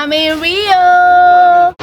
I'm in Rio!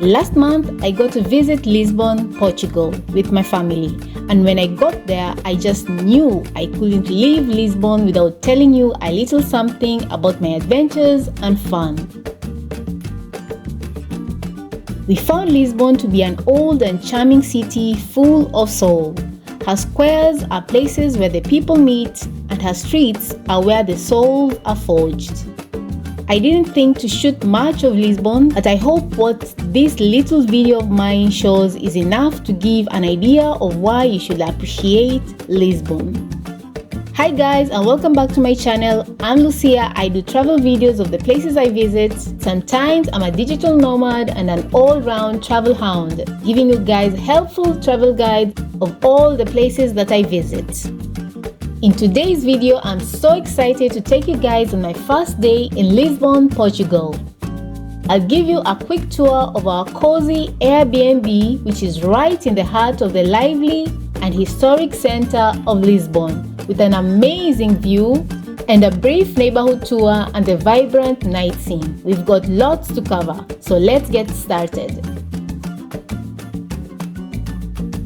Last month, I got to visit Lisbon, Portugal with my family, and when I got there, I just knew I couldn't leave Lisbon without telling you a little something about my adventures and fun. We found Lisbon to be an old and charming city full of soul. Her squares are places where the people meet, and her streets are where the souls are forged. I didn't think to shoot much of Lisbon, but I hope what this little video of mine shows is enough to give an idea of why you should appreciate Lisbon. Hi guys, and welcome back to my channel. I'm Lucia. I do travel videos of the places I visit. Sometimes I'm a digital nomad and an all-round travel hound, giving you guys helpful travel guides of all the places that I visit. In today's video, I'm so excited to take you guys on my first day in Lisbon, Portugal. I'll give you a quick tour of our cozy Airbnb, which is right in the heart of the lively and historic center of Lisbon, with an amazing view and a brief neighborhood tour and the vibrant night scene. We've got lots to cover, so let's get started.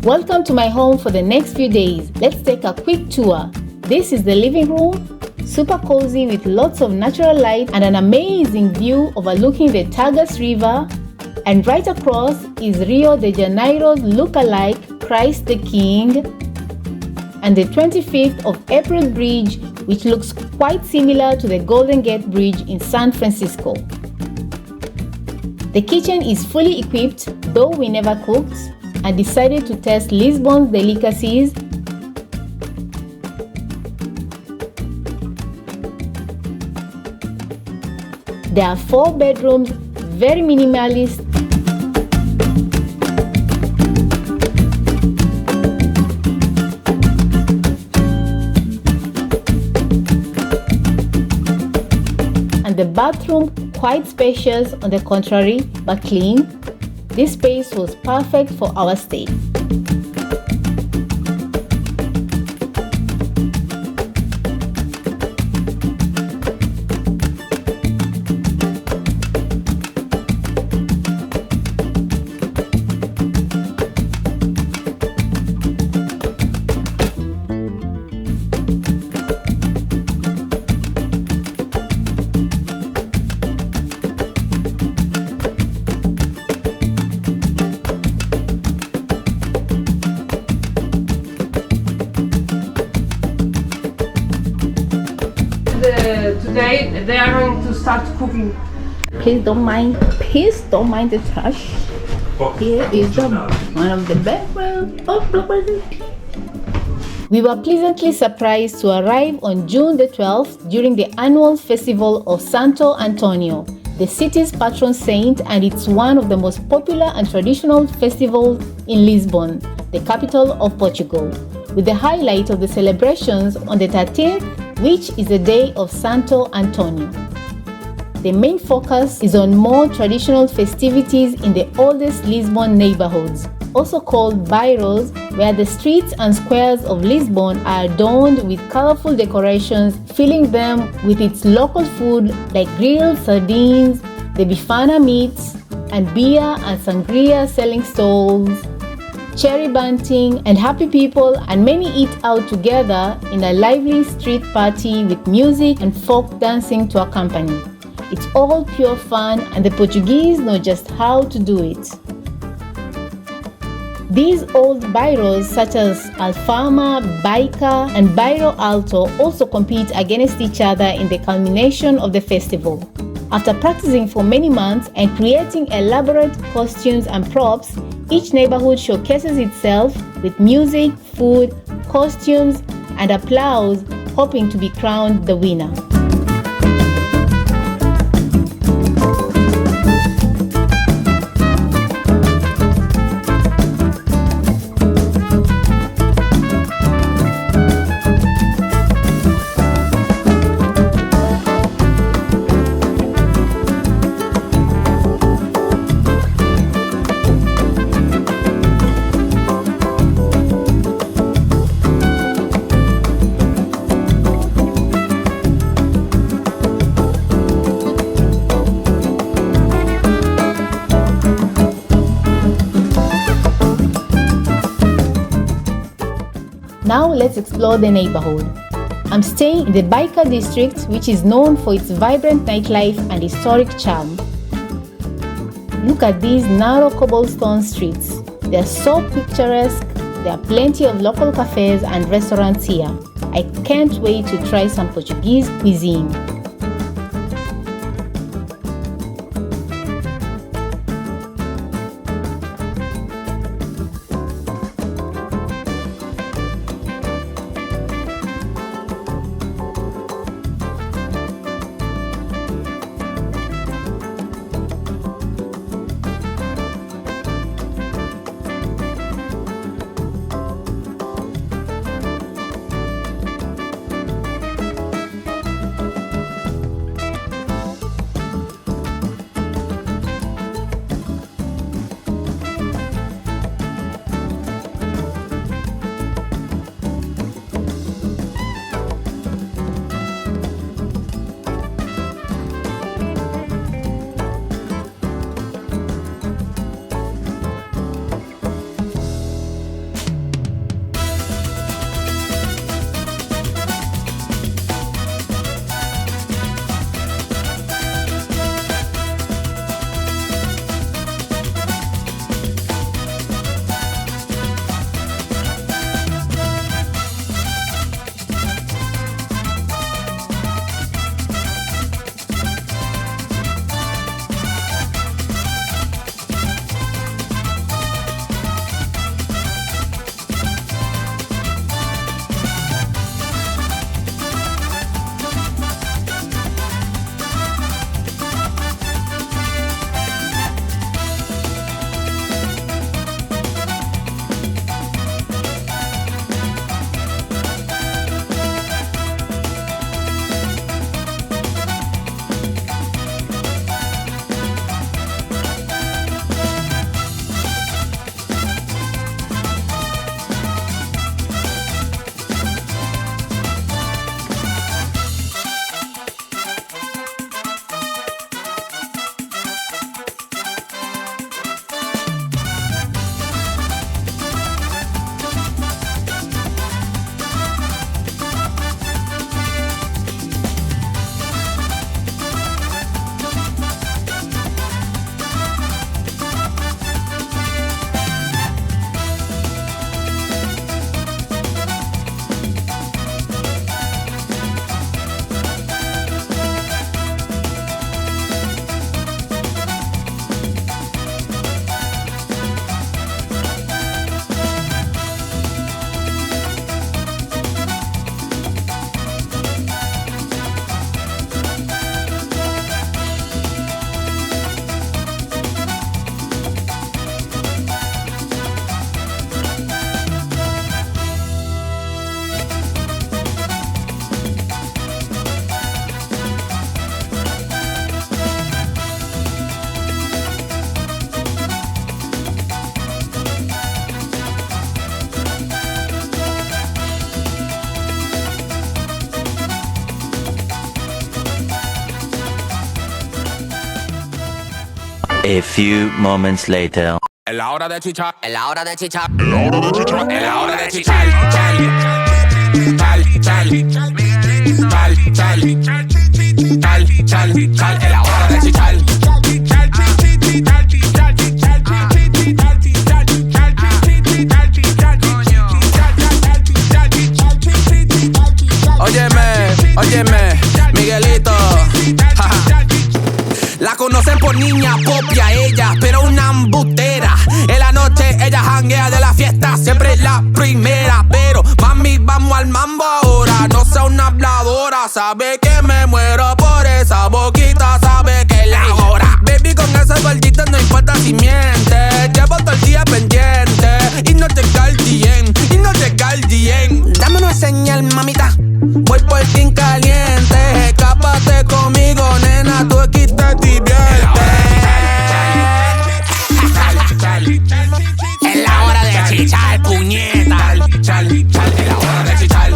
Welcome to my home for the next few days. Let's take a quick tour. This is the living room, super cozy with lots of natural light and an amazing view overlooking the Tagus River. And right across is Rio de Janeiro's look-alike Christ the King and the 25th of April Bridge, which looks quite similar to the Golden Gate Bridge in San Francisco. The kitchen is fully equipped, though we never cooked, and decided to test Lisbon's delicacies. There are 4 bedrooms, very minimalist. And the bathroom quite spacious on the contrary, but clean. This space was perfect for our stay. Today they are going to start cooking. Please don't mind the trash. Here is one of the bedrooms. We were pleasantly surprised to arrive on June the 12th during the annual Festival of Santo António, the city's patron saint, and it's one of the most popular and traditional festivals in Lisbon, the capital of Portugal, with the highlight of the celebrations on the 13th, which is the day of Santo António. The main focus is on more traditional festivities in the oldest Lisbon neighborhoods, also called bairros, where the streets and squares of Lisbon are adorned with colorful decorations, filling them with its local food like grilled sardines, the bifana meats, and beer and sangria selling stalls. cherry bunting, and happy people, and many eat out together in a lively street party with music and folk dancing to accompany. It's all pure fun, and the Portuguese know just how to do it. These old bairros such as Alfama, Baica, and Bairro Alto also compete against each other in the culmination of the festival. After practicing for many months and creating elaborate costumes and props, each neighborhood showcases itself with music, food, costumes, and applause, hoping to be crowned the winner. Now let's explore the neighborhood. I'm staying in the Baica district, which is known for its vibrant nightlife and historic charm. Look at these narrow cobblestone streets. They are so picturesque. There are plenty of local cafes and restaurants here. I can't wait to try some Portuguese cuisine. A few moments later. Es la hora de chichar. Es la hora de chichar. Es la hora de chichar. Es la hora de chichar. Chal, chal, es la hora de chichar. Óyeme, Miguelito. La conocen por niña popia ella, pero una embustera. En la noche ella janguea de la fiesta, siempre la primera. Pero mami, vamos al mambo ahora. No sea una habladora, sabe que me muero por esa boquita, sabe que la hora. Baby, con ese gordito no importa si miente. Llevo todo el día pendiente y no te caldien, y no te caldien. Dame una señal, mamita. Voy por ti caliente. Escápate conmigo, nena, tú aquí te diviertes. Es la hora de chichar, puñeta. Es la hora de chichar.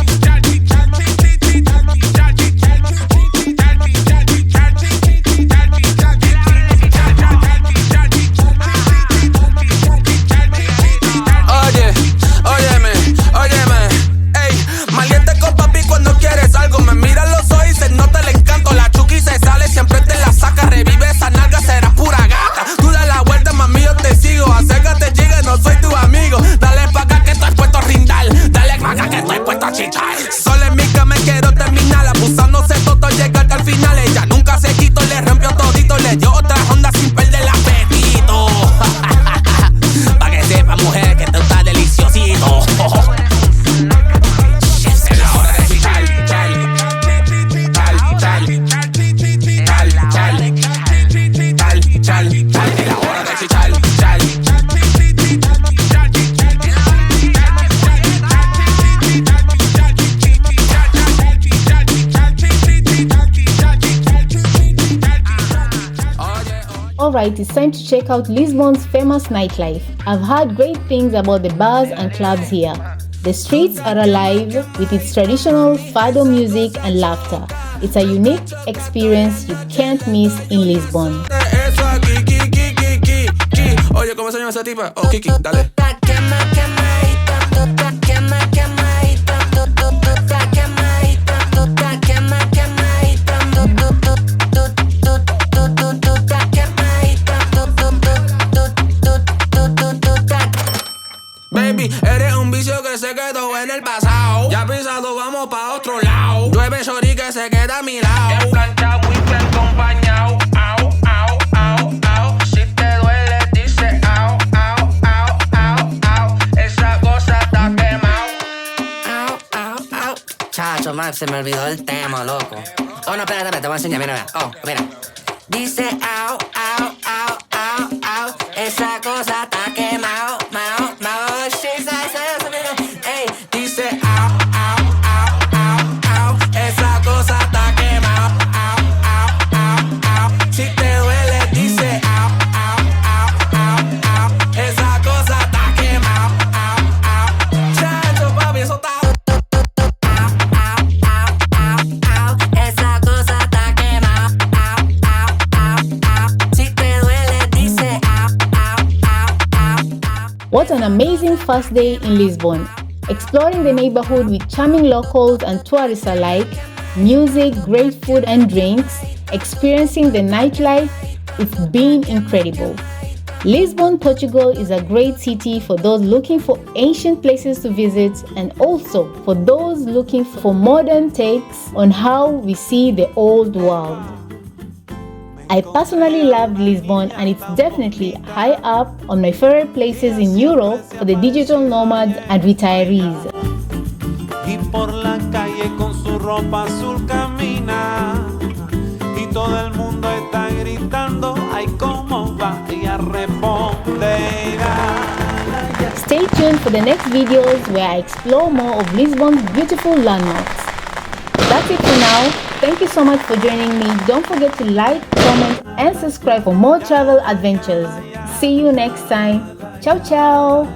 Óyeme, ey, maliente con papi cuando quieres algo. Me mira a los ojos y se nota el encanto. La chuki se sale, siempre te la saca. Revive esa nalga, será pura gata. Tú da la vuelta, mami, yo te sigo. Acércate, llega, no soy tu amigo. Dale pa' acá que estoy puesto a rindar. Dale pa' acá que estoy puesto a chichar. Solo en mi cama quiero terminar. Abusándose todo, llegar al final. Ella nunca se quitó, le rompió todito. Le dio otra onda sin perder el apetito. Pa' que sepa, mujer, que tú estás deliciosito. Alright, it's time to check out Lisbon's famous nightlife. I've heard great things about the bars and clubs here. The streets are alive with its traditional fado music and laughter. It's a unique experience you can't miss in Lisbon. Oye, ¿cómo se llama esa tipa? Oh, Kiki, dale. Baby, eres un vicio que se quedó en el pasado. Ya pisado, vamos pa' otro lado. Llueve shorty que se queda a mi lado. En plancha, muy bien acompañado. Au, au, au, au. Si te duele, dice au, au, au, au, au. Esa cosa está quemado. Au, au, au. Chacho, Max, se me olvidó el tema, loco. Oh, no, espérate, te voy a enseñar, mira. Oh, mira. Dice au, au, au, au, au. Esa cosa está quemado, mao, mao. Ey, dice au, au, au, au, au. Esa cosa está quemado. Au, au, au, au. Si te duele, dice au, au, au, au, au. Esa cosa está quemado. Au, au. Chacho, papi, eso está. What an amazing first day in Lisbon! Exploring the neighborhood with charming locals and tourists alike, music, great food and drinks, experiencing the nightlife, it's been incredible. Lisbon, Portugal is a great city for those looking for ancient places to visit and also for those looking for modern takes on how we see the old world. I personally loved Lisbon and it's definitely high up on my favorite places in Europe for the digital nomads and retirees. Y por la calle con su ropa azul camina y todo el mundo está gritando ay cómo va y responderá. Stay tuned for the next videos where I explore more of Lisbon's beautiful landmarks. That's it for now. Thank you so much for joining me. Don't forget to like, comment and subscribe for more travel adventures. See you next time. Ciao ciao.